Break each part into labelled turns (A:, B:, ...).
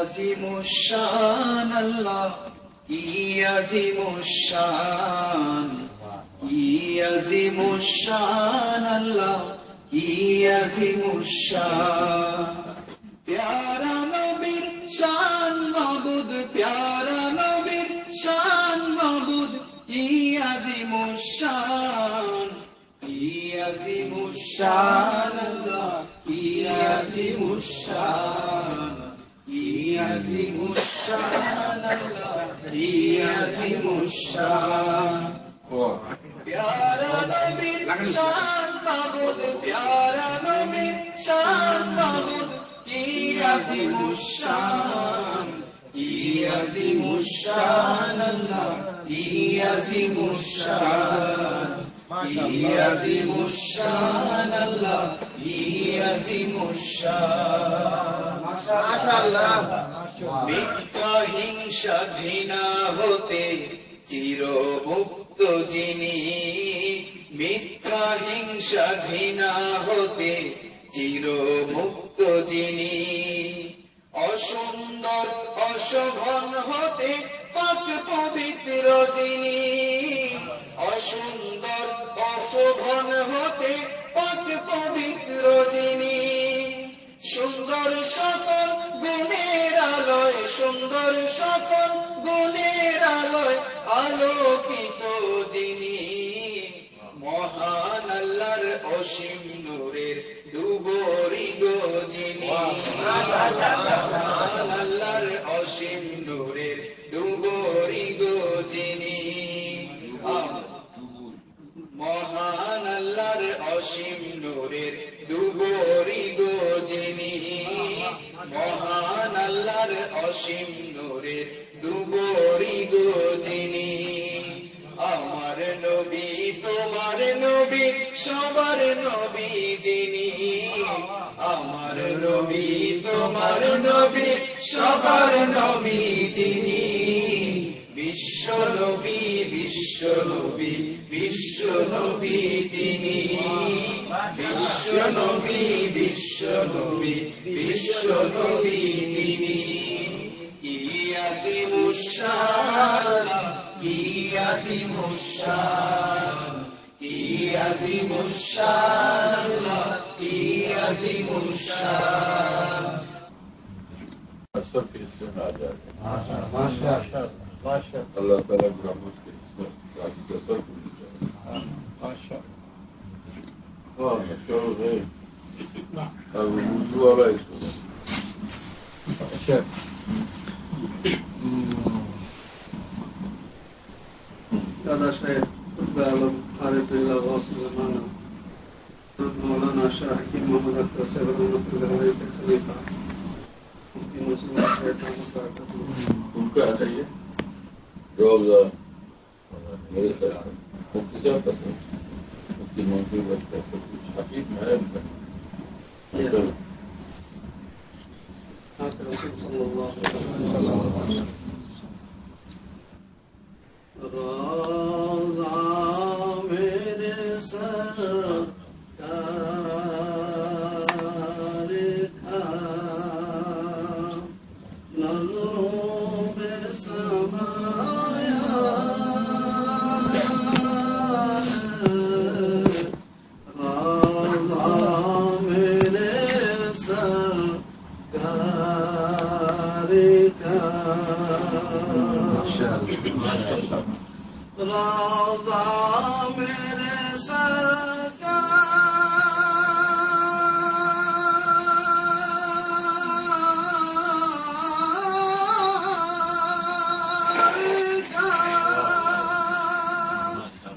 A: আযীমুশ-শান আল্লাহ, কি আযীমুশ-শান, কি আযীমুশ-শান আল্লাহ, কি আযীমুশ-শান। প্যারা নবীর শান মাবুদ, প্যারা নবীর শান মাবুদ, কি আযীমুশ-শান, কি আযীমুশ-শান আল্লাহ, কি আযীমুশ-শান, কি আযীমুশ-শান আল্লাহ, কি আযীমুশ-শান। প্যারা নবীর শান মাবুদ, প্যারা নবীর শান মাবুদ, কি আযীমুশ-শান, কি আযীমুশ-শান আল্লাহ, কি আযীমুশ-শান, কি আযীমুশ-শান আল্লাহ, কি আযীমুশ-শান। মাশাআল্লাহ। মিথ্যা হিংসা ঘৃণা হতে চিরমুক্ত যিনি, মিথ্যা হিংসা ঘৃণা হতে চিরমুক্ত যিনি, অসুন্দর অশোভন হতে পাক পবিত্র যিনি, অসুন্দর অশোভন হতে পাক পবিত্র যিনি, সুন্দর সকল গুণের আলোয়, সুন্দর সকল গুণের আলোয় আলোকিত যিনি, মহান আল্লাহর অসীম নূরের ডুবরি গো যিনি, মহান আল্লাহর অসীম নূরের ডুবরি গো যিনি, মহান আল্লাহর অসীম নূরের ডুবরি গো যিনি, মহান আল্লাহর অসীম নূরের ডুবরি গো যিনি। আমার নবী তোমার নবী সবার নবী যিনি, আমার নবী তোমার নবী সবার নবী যিনি, বিশ্ব নবী বিশ্ব নবী বিশ্ব নবী তিনি, বিশ্ব নবী বিশ্ব নবী বিশ্ব নবী তিনি, কি আযীমুশ-শান, কি আযীমুশ-শান, কি আযীমুশ-শান আল্লাহ, কি আযীমুশ-শান।
B: سب کے حصے میں آ جائے گا اللہ تعالیٰ کی رحمت کے حصے کا سب کو مل جائے گا. چلو بھائی اب اردو والا اس کو
C: دادا شیخ قطب عالم عارف اللہ غوث زمانہ مولانا شاہ حکیم محمد اختر صاحب رحمۃ اللہ علیہ کے خلیفہ کی مجموعہ شیخ
B: ان کا ہے یہ روزہ میرے خیال مفتی صاحب کا مفتی منصور رکھتا ہے کچھ حقیق میں ہے ان کا
C: رسول صلی اللہ علیہ وسلم روزہ میرے سرکار کا نظروں میں سمایا روزہ میرے سرکار کا روزہ میرے سرکار کا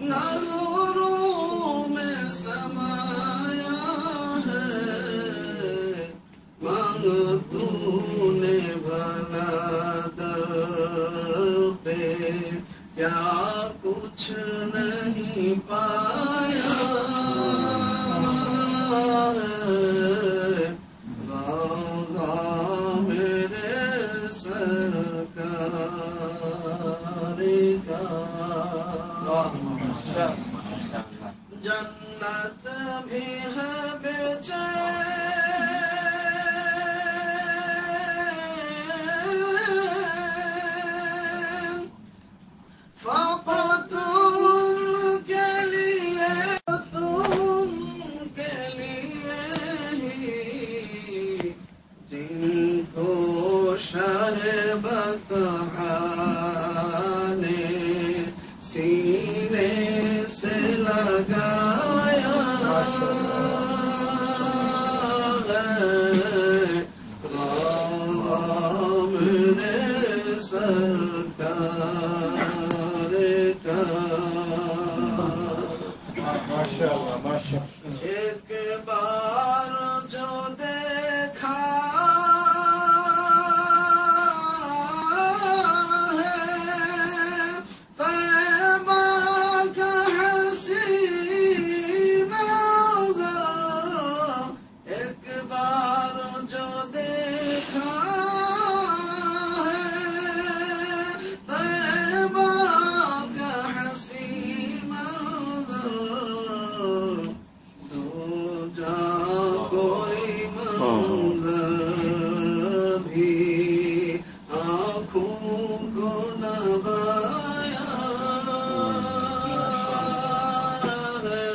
C: نظروں میں سمایا ہے مانگ تو نے بھلا در پہ کیا کچھ نہیں پایا روزہ میرے سرکار کا جنت بھی ہے بے چین کو شاہ بطحا نے سینے سے لگایا ایک بار جو دیکھا ہے طیبہ کا حسین منظر، ایک بار جو دیکھا ہے طیبہ کا حسین منظر، کوئی منظر بھی آنکھوں کو نبایا ہے،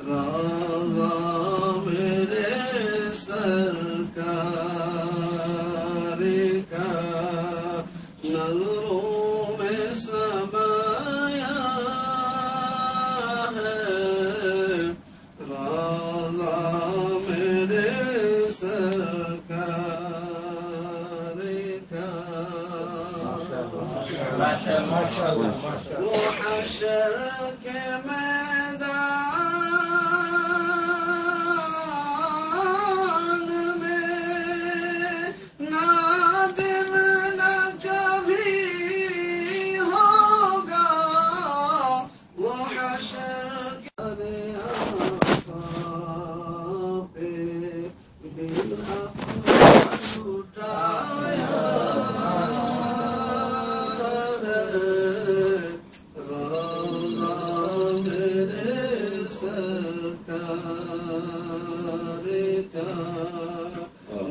C: راضا میرے سرکار کا نظروں میں سمایا ہے، راضا میرے سرکار کا، وہ حشر کے میدان میں نادم نہ کبھی ہوگا، وہ حشر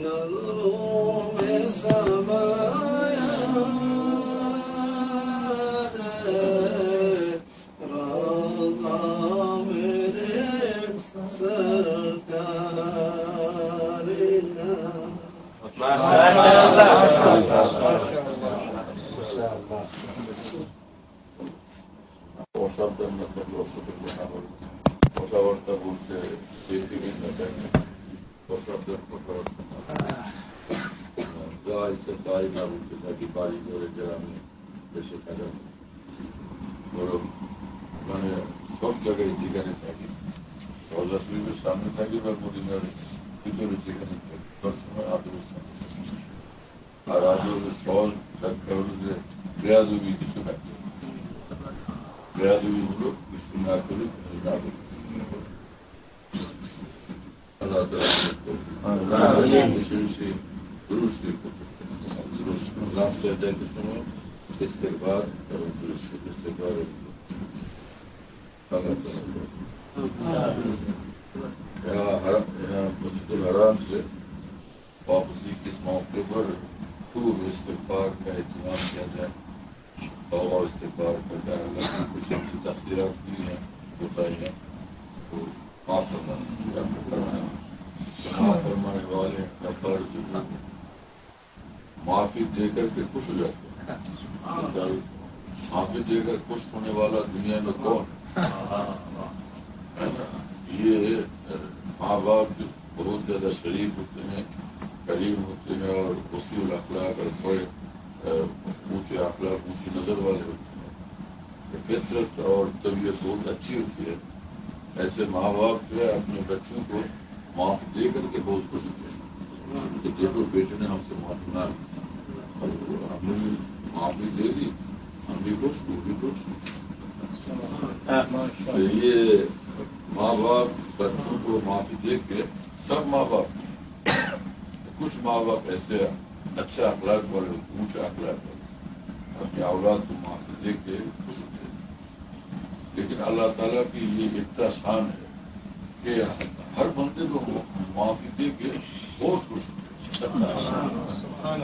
C: نظروں میں سمایا ہے، راضا میرے سرکار
B: ಹೊಸ ವರ್ಷ ಪೂರ್ತಿ ದೇಶದಿಂದ ಹೊಸ তাই না বলতে থাকি বাড়ি করে গ্রামে বেঁচে থাকা বড় মানে সব জায়গায় যেখানে থাকি রোজা শরীফের সামনে থাকি বা মদিনার ভিতরে যেখানে থাকি সবসময় আদর্শ আর আদর্শের সহজ ব্যাখ্যা হল যে বেয়াদবি কিছু না বেয়াদবি হল কিছু না করে কিছু না করে আল্লাহ বেশি বেশি درست রাস্তায় যাইতে সময় ইস্তেগফার এবং ইস্তেগফার مسجد الحرام سے واپسی کے اس موقع پر خوب استغفار کا اہتمام کیا جائے توبہ استغفار کا جائے اللہ کی کچھ ہم سے تفصیلات کی ہیں بتائیاں تو معاف فرمانے والے کا فرض جو معافی دے کر کے خوش ہو جاتے ہیں معافی دے کر خوش ہونے والا دنیا میں کون ہے نا یہ ماں باپ جو بہت زیادہ شریف ہوتے ہیں کریم ہوتے ہیں اور وسیع الاخلاق اور بڑے اونچے اخلاق اونچی نظر والے ہوتے ہیں فطرت اور طبیعت بہت اچھی ہوتی ہے ایسے ماں باپ جو ہے اپنے بچوں کو معاف دے کر کے بہت خوش ہوتے ہیں کہ دیکھو بیٹے نے ہم سے معاف نہ ہم نے معافی دے دی ہم بھی خوش تو بھی خوش یہ ماں باپ بچوں کو معافی دے کے سب ماں باپ کچھ ماں باپ ایسے اچھا اخلاق والے اونچا اخلاق والے اپنی اولاد کو معافی دے کے خوش ہوتے ہیں لیکن اللہ تعالیٰ کی یہ ایک احسان ہے کہ ہر بندے کو معافی دے کے بہت خوش ہوتے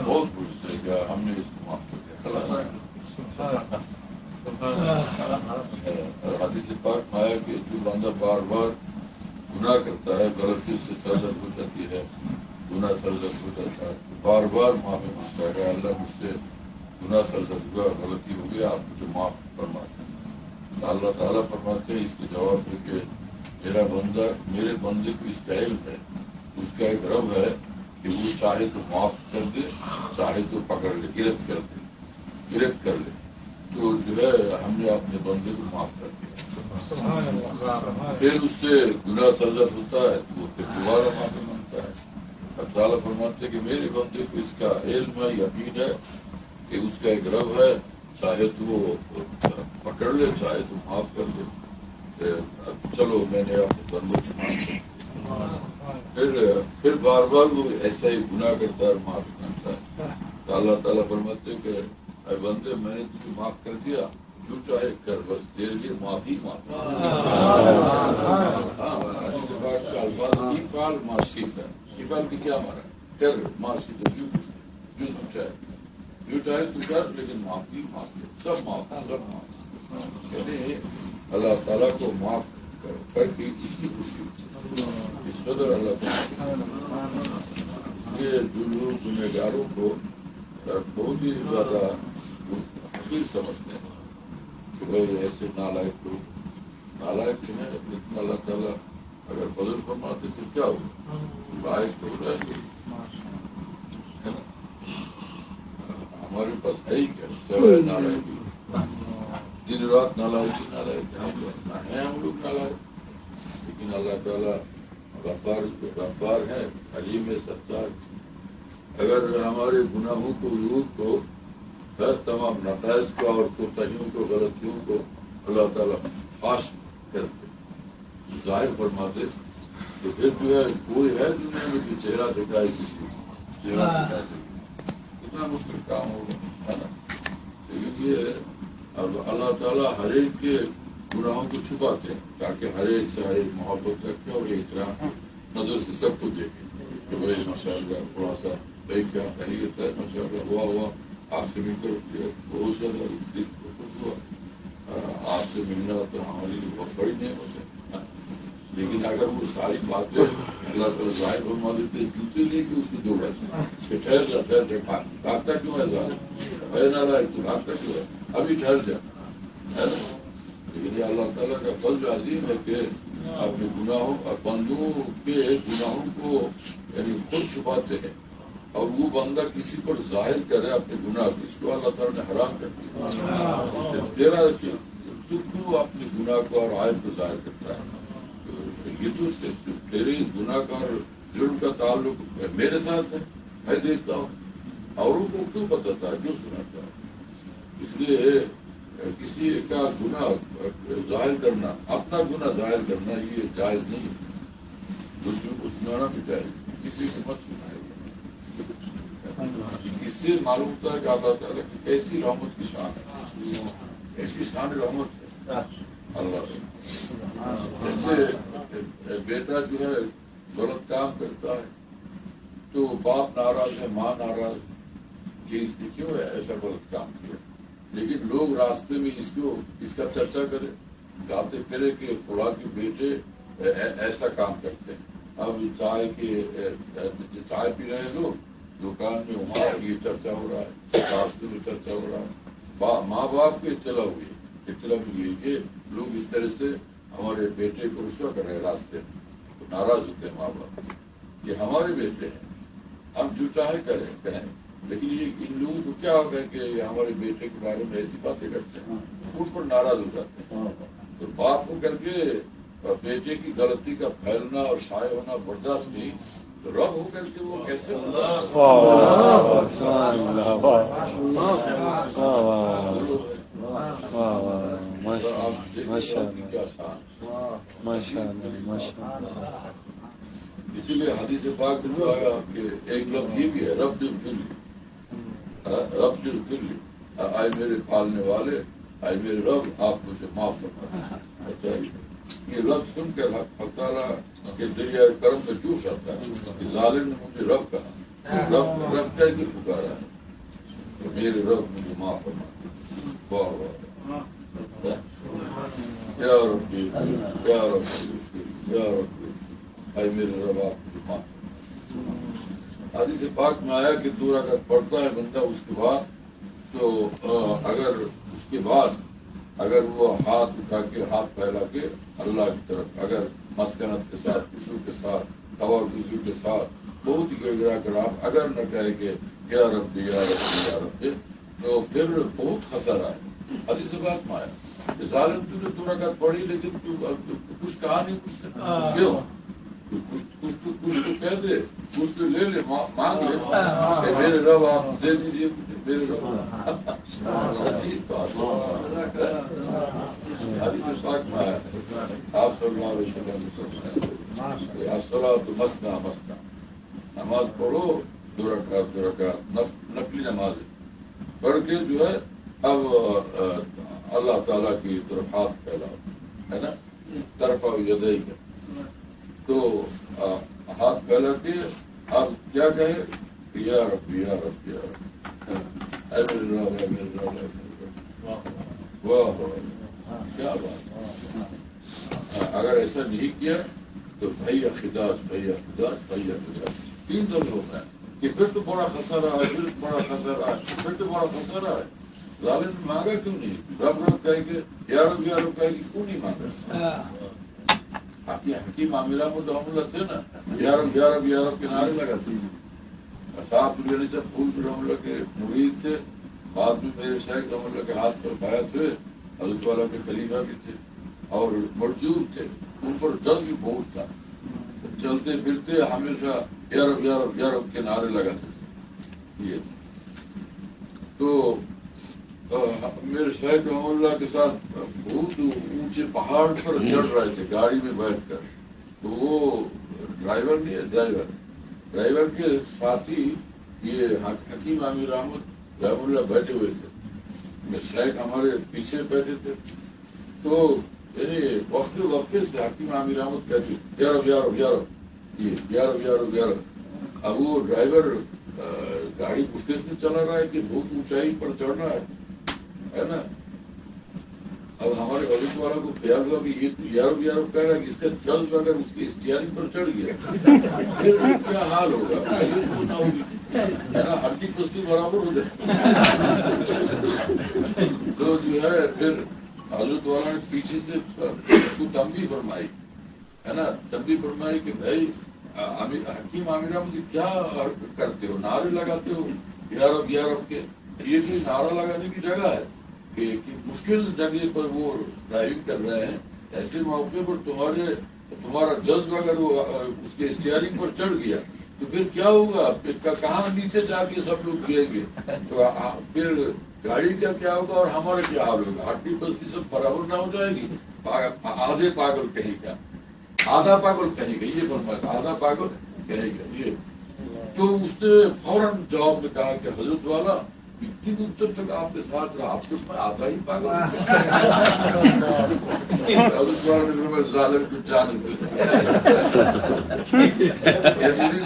B: بہت خوش تھے کہ ہم نے اس کو معاف کر دیا حدیث پاک میں آیا کہ جو بندہ بار بار گناہ کرتا ہے غلطی سے سرزد ہو جاتی ہے گناہ سرزد ہو جاتا ہے، بار بار معافی مانگتا ہے کہ اللہ مجھ سے گناہ سرزد ہوا، غلطی ہو گیا، آپ مجھے معاف فرماتے ہیں۔ تو اللہ تعالیٰ فرماتے ہیں اس کے جواب میں کہ میرا بندہ، میرے بندے کو اس کا علم ہے، اس کا ایک رب ہے کہ وہ چاہے تو معاف کر دے، چاہے تو پکڑ لے، گرفت کر لے۔ تو جو ہے ہم نے اپنے بندے کو معاف کر دیا، پھر اس سے گناہ سرزد ہوتا ہے تو وہ پھر دوبارہ معافی مانگتا ہے۔ اب تعالیٰ فرماتے ہیں کہ میرے بندے کو اس کا علم ہے، یقین ہے کہ اس کا ایک رب ہے، چاہے تو وہ پکڑ لے، چاہے تو معاف کر دے۔ چلو میں نے اپنے بندے کو معاف کیا، پھر بار بار وہ ایسا ہی گناہ کرتا ہے، معافی مانگتا ہے۔ تو اللہ تعالیٰ فرماتے ہیں کہ اے بندے میں نے تجھے معاف کر دیا، جو چاہے کر، بس تیرے لیے معافی مانگتا الفاظ فال مارشیف ہے، شفال کی کیا مانا کر، مارشیف جو تو چاہے، جو چاہے تو کر، لیکن معافی مانگ لے، سب معاف۔ یعنی اللہ تعالیٰ کو معاف کر کے اس کی خوشی، اس قدر اللہ تعالیٰ یہ جو لوگ گنہگاروں کو بہت ہی زیادہ حقیر سمجھتے ہیں کہ بھائی ایسے نالائق نالائق ہیں، لیکن اللہ تعالیٰ اگر فضل فرماتے تو کیا ہو، لائق ہو جائے گے۔ ہمارے پاس ہے ہی کیا سوائے نالائق، دن رات نالائق ہیں ہم لوگ نالائق، لیکن اللہ تعالیٰ غفار ہے، حلیم ہے، ستار۔ اگر ہمارے گناہوں کو، عیوب کو، ہر تمام نقائص کو اور کوتاہیوں کو، غلطیوں کو اللہ تعالیٰ فاش کرتے، ظاہر فرما دے، تو پھر جو ہے کوئی ہے دنیا میں کہ چہرہ دکھائے، کسی چہرہ دکھا سکے، کتنا مشکل کام ہوگا، ہے نا۔ لیکن یہ اب اللہ تعالیٰ ہر ایک کے گناہوں کو چھپاتے ہیں تاکہ ہر ایک سے ہر ایک محبت رکھے اور احترام کی نظر سے سب کو دیکھے کہ بھائی ماشاء اللہ تھوڑا سا بھائی کیا خیریت ہے، ماشاء اللہ ہوا آپ سے مل کر بہت زیادہ خوش ہوا، آپ سے ملنا تو ہمارے لیے بہت بڑی نعمت ہے۔ لیکن اگر وہ ساری باتیں اللہ تعالیٰ ظاہر فرما دیتے، جوتے لے کے اس کو دو کہ ٹھہر جا بھاگتا کیوں ہے، ظاہر ہے نہ رہا تو بھاگتا کیوں ہے، ابھی ٹھہر جا، ہے نا۔ لیکن یہ اللہ تعالیٰ کا فضل عظیم ہے کہ اپنے گناہوں اور بندوں کے گناہوں کو یعنی خود چھپاتے ہیں، اور وہ بندہ کسی پر ظاہر کرے اپنے گناہ کو، اس کو اللہ تعالیٰ نے حرام کر دیا۔ تیرا تو کیوں اپنے گناہ کو اور عائب کو ظاہر کرتا ہے؟ یہ تو تیرے گناہ کا اور جرم کا تعلق میرے ساتھ ہے، میں دیکھتا ہوں، اوروں کو کیوں بتاتا ہے، کیوں سناتا ہے؟ اس لیے کسی کا گناہ ظاہر کرنا، اپنا گناہ ظاہر کرنا یہ جائز نہیں، دوسروں کو سنانا بھی جائز، کسی کو مت سنائے گا۔ اس سے معلوم ہوتا ہے کہ اللہ تعالیٰ کی ایسی رحمت کی شان ہے، ایسی شان رحمت ہے اللہ سے۔ جیسے بیٹا جو ہے غلط کام کرتا ہے تو باپ ناراض ہے، ماں ناراض، کہ اس نے کیوں ہے ایسا غلط کام کیا، لیکن لوگ راستے میں اس کا چرچا کرے، گاتے پھرے کہ فلاں کے بیٹے ایسا کام کرتے ہیں۔ اب چائے پی رہے لوگ دکان میں، وہاں یہ چرچا ہو رہا ہے، راستے میں چرچا ہو رہا ہے، ماں باپ کو اطلاع ہوئی کہ لوگ اس طرح سے ہمارے بیٹے کو رسوا کر رہے راستے میں، تو ناراض ہوتے ہیں ماں باپ، یہ ہمارے بیٹے ہیں، ہم جو چاہے کہیں، لیکن یہ ان لوگوں کو کیا ہوگا کہ ہمارے بیٹے کے بارے میں ایسی باتیں کرتے ہیں، ان پر ناراض ہو جاتے ہیں۔ تو باپ کو کر کے بیٹے کی غلطی کا پھیلنا اور شائع ہونا برداشت نہیں، تو رب ہو کر کے وہ کیسے اسی لیے حدیث پاک میں آیا کہ ایک لفظ یہ بھی ہے، رب دل فل، آئے میرے پالنے والے، آئے میرے رب آپ مجھے معاف فرما۔ یہ لفظ سن کر حق تعالیٰ کے دریائے کرم میں جوش آتا ہے کہ ظالم نے مجھے رب کہا، رب کہہ کے پکارا ہے تو میرے رب مجھے معاف فرما۔ واہ واہ، یا رب یا رب یا رب، آئے میرے رب آپ مجھے معاف فرما۔ حدیث پاک میں آیا کہ 2 رکعت پڑھتا ہے بندہ اس کے بعد، تو اگر اس کے بعد اگر وہ ہاتھ اٹھا کے ہاتھ پھیلا کے اللہ کی طرف اگر مسکنت کے ساتھ، خشوع کے ساتھ، توازن کے ساتھ بہت ہی گڑ گڑا کر آپ اگر نہ کہے کہ یا رب یا رب یا رب، تو پھر بہت خسارہ ہے۔ حدیث بات میں آیا کہ ظالم تو نے 2 رکعت پڑھی لیکن تو کچھ کہا نہیں مجھ سے، کیوں؟ کچھ تو کہہ دے، کچھ تو لے لے، مانگ لے کہ میرے رب آپ دے دیجیے مجھے، میرے رب۔ حدیث پاک میں آیا آپ صلی اللہ علیہ وسلم الصلاۃ مثنی مثنی، نماز پڑھو 2 رکعت نفلی نماز پڑھ کے جو ہے اب اللہ تعالیٰ کی طرف ہاتھ پھیلاؤ، ہے نا، طرف یدئی کا، تو ہاتھ پھیلا کے آپ کیا کہے کہ یا رب یا رب یا رب، اے میرے رب اے میرے رب اے میرے رب، واہ کیا بات۔ اگر ایسا نہیں کیا تو فہیہ خداج فہیہ خداج فہیہ خداج، 3 دفعہ ہوتا ہے کہ پھر تو بڑا خسارہ ہے، پھر بڑا خسارہ ہے، پھر تو بڑا خسارہ ہے۔ ظالم نے مانگا کیوں نہیں؟ رب رب کہے کہ یا رب کہے کہ کیوں نہیں مانگا؟ حکیم عامر احمد رحمۃ اللہ تھے نا، یا رب یا رب یا رب کے نعرے لگاتے تھے۔ صاحب دلانی سے پھول رحمۃ اللہ کے مرید تھے، بعد میں میرے شیخ رحمۃ اللہ کے ہاتھ پر بیعت ہوئے، حضرت والا کے خلیفہ بھی تھے اور مرجور تھے، ان پر جذب بھی بہت تھا، چلتے پھرتے ہمیشہ یا رب یا رب یا رب کے نعرے لگاتے تھے۔ یہ تو میرے شیخ رحمۃ اللہ کے ساتھ بہت اونچے پہاڑ پر چڑھ رہے تھے گاڑی میں بیٹھ کر، تو وہ ڈرائیور نہیں ہے، ڈرائیور کے ساتھی یہ حکیم عامر احمد رحمۃ اللہ بیٹھے ہوئے تھے، میرے شیخ ہمارے پیچھے بیٹھے تھے، تو یعنی وقفے سے حکیم عامر احمد کہتے یا رب یا رب یا رب، یہ یا رب یا رب یا رب۔ اب وہ ڈرائیور گاڑی مشکل سے چلا رہا ہے کہ بہت اونچائی پر چڑھنا ہے نا۔ اب ہمارے والد والا کو خیال ہوا کہ یہ تو یارب یارب کہہ رہا ہے کہ اس کا جذب اگر اس کی اسٹیئرنگ پر چڑھ گیا پھر کیا حال ہوگا، نہ ہوگی نا، ہڈی پستی برابر ہو جائے۔ تو جو ہے پھر حضرت والا نے پیچھے سے اس کو تنبیہ فرمائی، ہے نا، تنبیہ فرمائی کہ بھائی حکیم عامر احمد کیا کرتے ہو، نعرے لگاتے ہو یارب یارب کے، یہ کوئی نعرہ لگانے کی جگہ ہے کہ مشکل جگہ پر وہ ڈرائیونگ کر رہے ہیں، ایسے موقع پر تمہارا جذب اگر وہ اس کے اسٹیئرنگ پر چڑھ گیا تو پھر کیا ہوگا، پھر کہاں نیچے جا کے سب لوگ گریں گے، تو پھر گاڑی کا کیا ہوگا اور ہمارا کیا حال ہوگا، ہڈی بس کی سب برابر نہ ہو جائے گی، آدھے پاگل کہیں گا، آدھا پاگل کہیں گا، یہ فرمایا آدھا پاگل کہیں گا یہ۔ تو اس نے فوراً جواب میں کہا کہ حضرت والا اتنی دور تک آپ کے ساتھ رہا، آپ کو میں آدھا ہی پاگل حضرت والا نے ظالم کو جان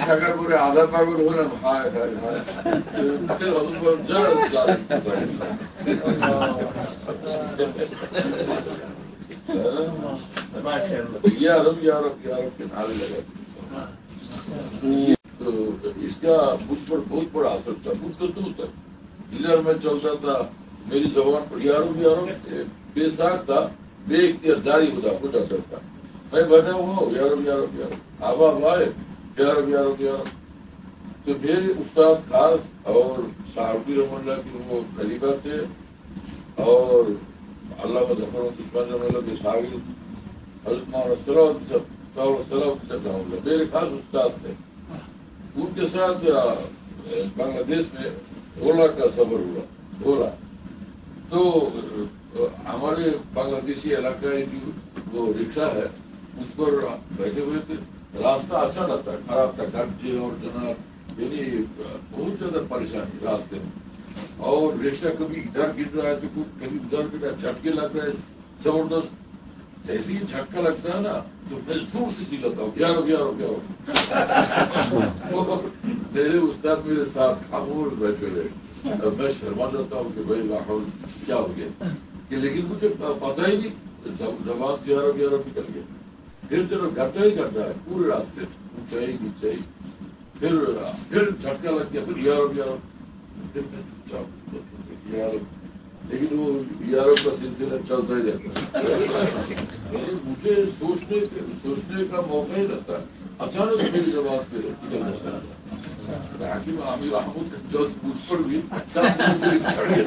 B: اگر پورے آدھا پاگل ہو رہا ہائے ہائے ہائے، پھر حضرت والا ذرا یارب یارب یارب کے نعرے لگاتے، تو اس کا مجھ پر بہت بڑا اثر تھا، مجھ کو دور تک جدھر میں چلتا تھا میری زبان پر یارب یارب بے ساکھ تھا، بے اختیار جاری ہو جاتا تھا، میں بیٹھا ہوں یارب یارب یارب، آواز آئے یارب یارب یارب۔ تو میرے استاد خاص اور صحابی رحمۃ اللہ کے وہ خلیفہ تھے اور علامہ ظفر عثمان رحمۃ اللہ کے شاگرد حضرت مولانا صلاح میرے خاص استاد تھے، ان کے ساتھ بنگلہ دیش میں اولا کا سفر ہوا، اولا تو ہمارے بنگلہ دیشی علاقائی جو وہ رکشا ہے اس پر بیٹھے ہوئے تھے، راستہ اچھا نہ تھا، خراب تھا، گھٹے اور جناب، یعنی بہت زیادہ پریشانی راستے میں، اور رکشا کبھی ادھر گر رہا ہے تو کبھی ادھر گر رہا ہے، جھٹکے لگ رہے ہیں زبردست، جیسے ہی جھٹکا لگتا ہے نا تو پھر زور سے چلاتا ہوں یارو یارو یارو۔ میرے استاد میرے ساتھ خاموش بیٹھے ہوئے، اب میں شرما جاتا ہوں کہ بھائی لاہور کیا ہو گیا، کہ لیکن مجھے پتا ہی نہیں، زبان سے یارو یارو نکل گیا، پھر چلو گھٹا ہی کرتا ہے پورے راستے اونچائی نیچائی، پھر جھٹکا لگ گیا، پھر یارب پھر میں چپ چاپ یارب، لیکن وہ یارب کا سلسلہ چلتا ہی رہتا ہے. مجھے سوچنے کا موقع ہی رہتا ہے. اچانک میری زبان سے نکل جاتا ہے حکیم عامر احمد جس مجھ پر بھی چھڑ گیا.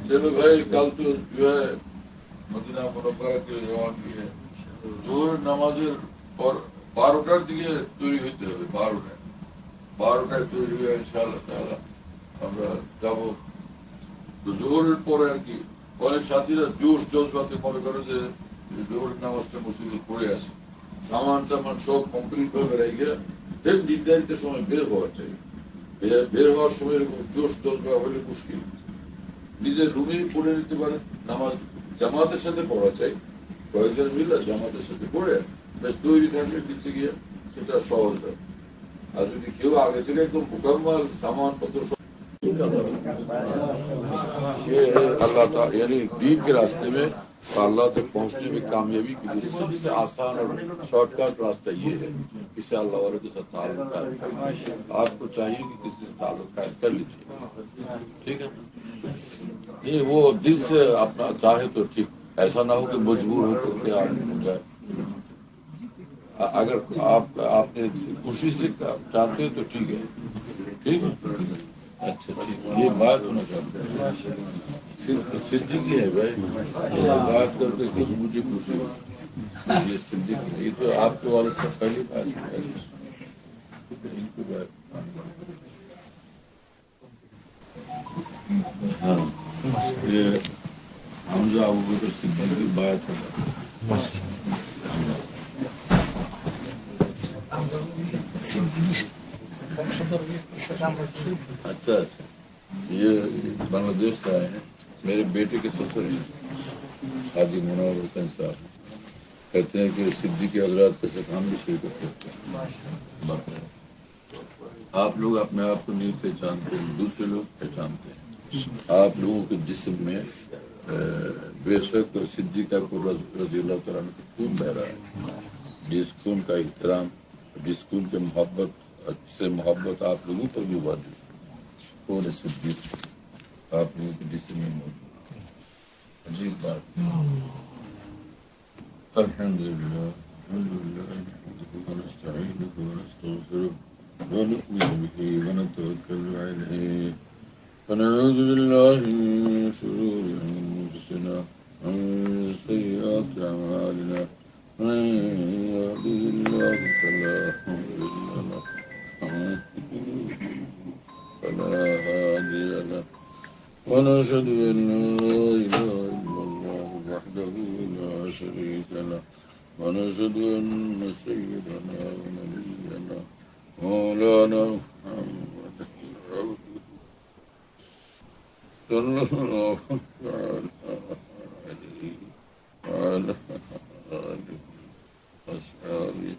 B: چلو بھائی، کل تو جو ہے مدینہ منورہ کے جوان بھی ہے জোর নামাজের পর 12টার দিকে তৈরি হইতে হবে। 12টায় তৈরি হয়ে ইনশাআল্লাহ তাআলা আমরা যাব। তো জোহরের পরে আর কি অনেক সাথীরা জোশ জজবাতে মনে করে যে জোহরের নামাজটা মসজিদে পড়ে আসে, সামান সব কমপ্লিট ভাবে রেখে ঠিক নির্ধারিত সময় বের হওয়া চাই। বের হওয়ার সময় এরকম জোশ জজবা হলে মুশকিল। নিজের রুমেই পড়ে নিতে পারে, নামাজ জামাতের সাথে পড়া চাই, কয়েকজন মিলে জামাতের সাথে পড়ে বেশ তৈরি থাকলে নিচে গিয়ে সেটা সহজ হয়। আর যদি কেউ আগে থেকে একদম মুকাম্মাল সামান পত্র اللہ تعالیٰ یعنی دین کے راستے میں اللہ تک پہنچنے میں کامیابی کے لیے سب سے آسان اور شارٹ کٹ راستہ یہ ہے کسی اللہ والوں کے ساتھ تعلق قائم کرنا. آپ کو چاہیے کہ کسی سے تعلق قائم کر لیجیے، ٹھیک ہے. یہ وہ دل سے اپنا چاہے تو ٹھیک، ایسا نہ ہو کہ مجبور ہو کر کے آپ ہو جائے. اگر آپ نے خوشی سے چاہتے ہیں تو ٹھیک ہے، ٹھیک ہے. اچھا ٹھیک، یہ بات ہونا چاہتے ہیں صدیقی ہے بھائی، بات کرتے کہ مجھے خوشی ہو، یہ صدیقی. یہ تو آپ کے والد سے پہلی بات ہے ان کی بات. ہاں، یہ حمزہ ابوبکر صدیق کی بات ہے. اچھا یہ بنگلہ دیش سے آئے ہیں، میرے بیٹے کے سفر ہیں حاجی منور حسین صاحب. کہتے ہیں کہ صدیقی حضرات کے ساتھ ہم بھی شرکت کرتے ہیں. آپ لوگ اپنے آپ کو نہیں پہچانتے، دوسرے لوگ پہچانتے ہیں. آپ لوگوں کے جسم میں بے شک صدیق اکبر رضی اللہ تعالیٰ عنہ کا خون بہ رہا ہے. جس خون کا احترام، جس خون کے محبت سے محبت آپ لوگوں پر بھی واجب. خون صدیق آپ لوگوں کے جسم میں موجود. عجیب بات. الحمدللہ ونستعینہ ونستغفرہ ونؤمن بہ ونتوکل علیہ ونعوذ باللہ من شرور انفسنا ومن سیئات اعمالنا من يهده الله فلا مضل له فلا هادي له ونشهد أن لا إله إلا الله وحده لا شريك له ونشهد أن سيدنا ونبينا مولانا محمد صلى الله عليه وعلى آله وأصحابه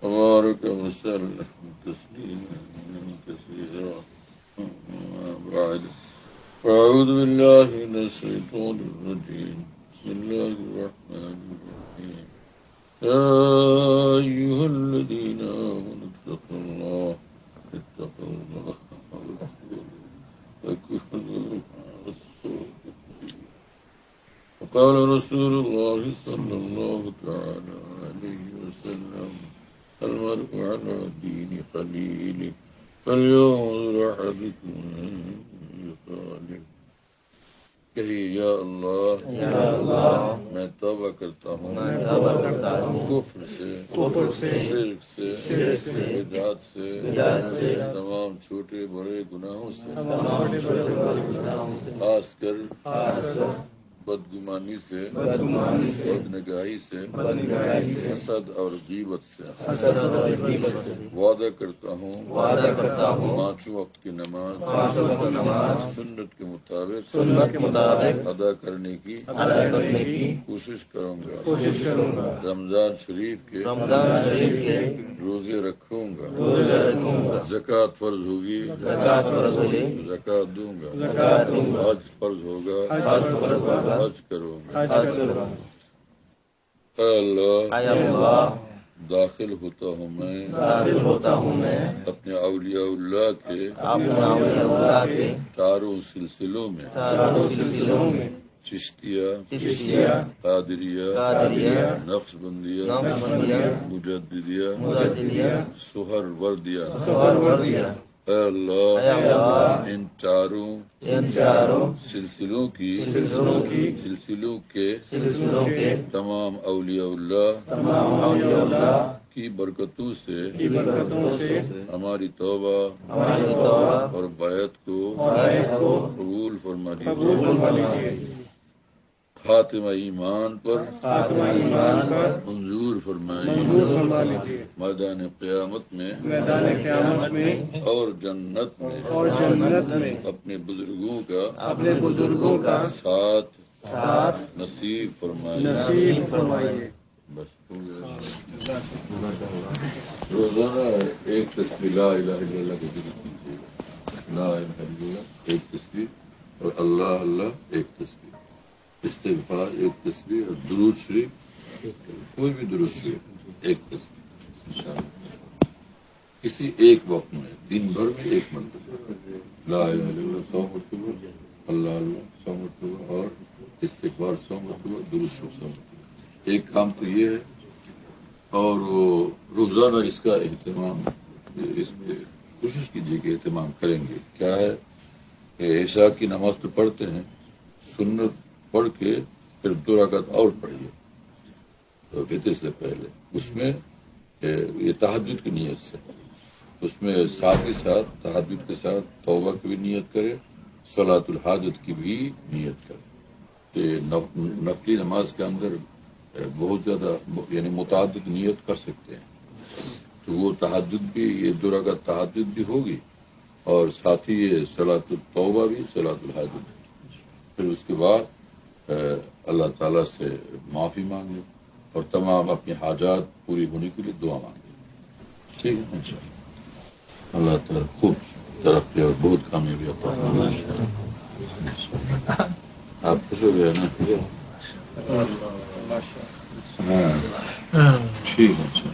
B: وبارك وسلم تسليما كثيرا. بعد أعوذ بالله من الشيطان الرجيم. بسم الله الرحمن الرحيم. يا أيها الذين آمنوا اتقوا الله وكونوا مع الصادقين. وقال رسول الله صلى الله تعالى عليه وسلم المرء على دين خليله فلينظر أحدكم من يخالف. کہیے یا اللہ میں توبہ کرتا ہوں کفر سے، شرک سے، بدعت سے، تمام چھوٹے بڑے گناہوں سے، خاص کر بدگمانی سے، بدنگاہی سے، حسد اور غیبت سے. وعدہ کرتا ہوں 5 وقت کی نماز سنت کے مطابق ادا کرنے کی کوشش کروں گا. رمضان شریف کے روزے رکھوں گا
D: روزے رکھوں گا،
B: زکوٰۃ فرض ہوگی
D: زکوٰۃ فرض ہوگی،
B: زکوٰۃ دوں گا
D: زکوٰۃ دوں گا،
B: حج فرض ہوگا
D: حج فرض ہوگا،
B: حج کروں گا
D: حج کروں گا۔
B: اے اللہ
D: اے اللہ،
B: داخل ہوتا ہوں میں
D: داخل ہوتا ہوں میں
B: اپنے اولیاء اللہ کے
D: اپنے اولیاء اللہ کے
B: چاروں سلسلوں میں
D: چاروں سلسلوں میں،
B: چشتیہ
D: چشتیہ،
B: قادریہ
D: قادریہ،
B: نقشبندیہ
D: نقشبندیہ،
B: مجددیہ
D: مجددیہ،
B: سہر وردیہ
D: سہروردیہ۔
B: اے
D: اے
B: اللہ
D: اللہ،
B: ان چاروں
D: ان چاروں
B: سلسلوں کے
D: سلسلوں کے
B: تمام اولیاء اللہ
D: تمام اولیاء اللہ
B: کی برکتوں سے
D: کی برکتوں سے
B: ہماری توبہ
D: ہماری توبہ
B: اور بیعت کو
D: بیعت کو
B: قبول فرما
D: قبول
B: لیجیے
D: فرما لیجیے،
B: خاتمہ ایمان پر
D: خاتمہ ایمان پر
B: منظور فرمائیے
C: منظور فرما لیجیے،
B: میدان قیامت میں
C: میدان قیامت میں
B: اور جنت میں
C: اور جنت میں
B: اپنے بزرگوں کا
C: اپنے بزرگوں کا
B: ساتھ
C: ساتھ
B: نصیب فرمائیے
C: نصیب فرمائیے۔
B: بس ہو گیا۔ روزانہ ایک تصویر لا الہ الا اللہ کا ذکر کیجیے، لا الہ الا اللہ ایک تصویر اور اللہ اللہ ایک تصویر، استغفار ایک تصویر اور درود شریف کوئی بھی درود شریف ایک تصویر انشاءاللہ کسی ایک وقت میں دن بھر میں ایک مرتبہ لا الہ الا اللہ 100 مرتبہ، اللہ اللہ 100 مرتبہ اور استغفار 100 مرتبہ، درود شریف 100 مرتبہ۔ ایک کام تو یہ ہے اور وہ روزانہ اس کا اہتمام اس پہ کوشش کیجیے کہ اہتمام کریں گے۔ کیا ہے کہ عشاء کی نماز تو پڑھتے ہیں، سنت پڑھ کے پھر 2 رکعت اور پڑھیے تو فطر سے پہلے، اس میں یہ تہجد کی نیت سے، اس میں ساتھ ہی ساتھ تہجد کے ساتھ توبہ کی بھی نیت کرے، صلاۃ الحاجت کی بھی نیت کرے۔ کہ نفلی نماز کے اندر بہت زیادہ یعنی متعدد نیت کر سکتے ہیں، تو وہ تہجد بھی، یہ 2 رکعت تہجد بھی ہوگی اور ساتھ ہی یہ صلاۃ التوبہ بھی، صلاۃ الحاجت بھی۔ پھر اس کے بعد اللہ تعالیٰ سے معافی مانگے اور تمام اپنی حاجات پوری ہونے کے لیے دعا مانگے۔ ٹھیک ہے انشاءاللہ اللہ تعالیٰ خوب ترقی اور بہت کامیابی عطا فرمائے۔ آپ خوش ہو گئے نا؟ ہاں ٹھیک ہے اچھا